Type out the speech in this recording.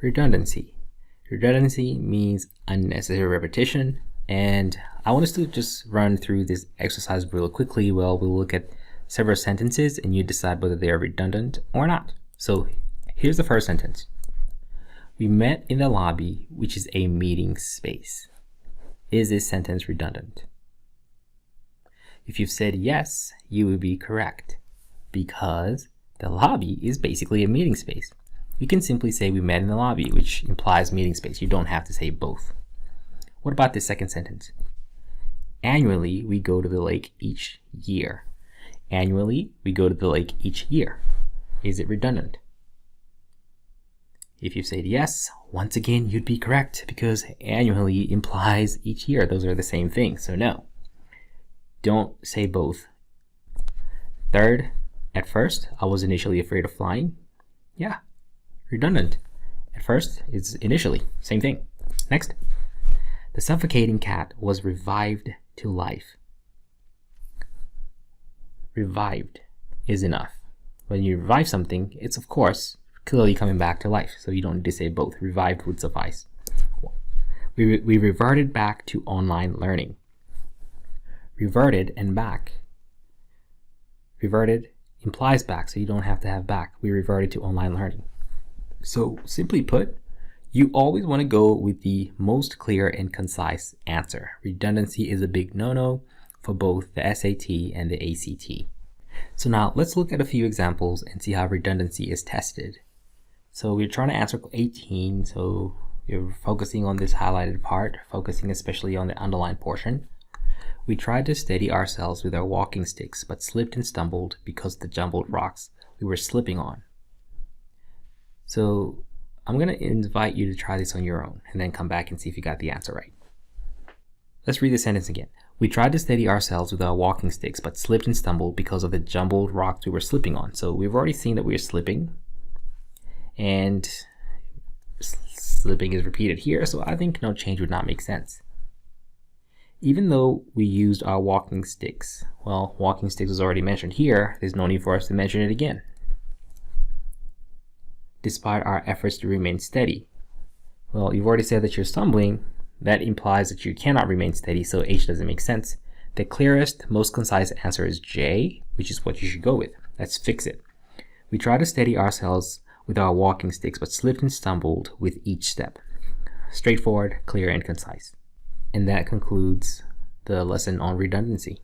Redundancy. Redundancy means unnecessary repetition, and I want us to just run through this exercise real quickly. Well, we'll look at several sentences and you decide whether they are redundant or not. So here's the first sentence. We met in the lobby, which is a meeting space. Is this sentence redundant? If you've said yes, you would be correct, because the lobby is basically a meeting space. You can simply say we met in the lobby, which implies meeting space. You don't have to say both. What about this second sentence? Annually, we go to the lake each year. Annually, we go to the lake each year. Is it redundant? If you said yes, once again, you'd be correct, because annually implies each year. Those are the same thing, so no. Don't say both. Third, at first, I was initially afraid of flying. Yeah, redundant. At first, it's initially, same thing. Next, the suffocating cat was revived to life. Revived is enough. When you revive something, it's of course clearly coming back to life, so you don't need to say both. Revived would suffice. We reverted back to online learning. Reverted and back. Reverted implies back, so you don't have to have back. We reverted to online learning. So simply put, you always want to go with the most clear and concise answer. Redundancy is a big no-no for both the SAT and the ACT. So now let's look at a few examples and see how redundancy is tested. So we're trying to answer 18, so you're focusing on this highlighted part, focusing especially on the underlined portion. We tried to steady ourselves with our walking sticks, but slipped and stumbled because of the jumbled rocks we were slipping on. So I'm going to invite you to try this on your own and then come back and see if you got the answer right. Let's read the sentence again. We tried to steady ourselves with our walking sticks, but slipped and stumbled because of the jumbled rocks we were slipping on. So we've already seen that we are slipping, and slipping is repeated here, so I think no change would not make sense. Even though we used our walking sticks, well, walking sticks was already mentioned here, there's no need for us to mention it again. Despite our efforts to remain steady. Well, you've already said that you're stumbling. That implies that you cannot remain steady, so H doesn't make sense. The clearest, most concise answer is J, which is what you should go with. Let's fix it. We try to steady ourselves with our walking sticks, but slipped and stumbled with each step. Straightforward, clear, and concise. And that concludes the lesson on redundancy.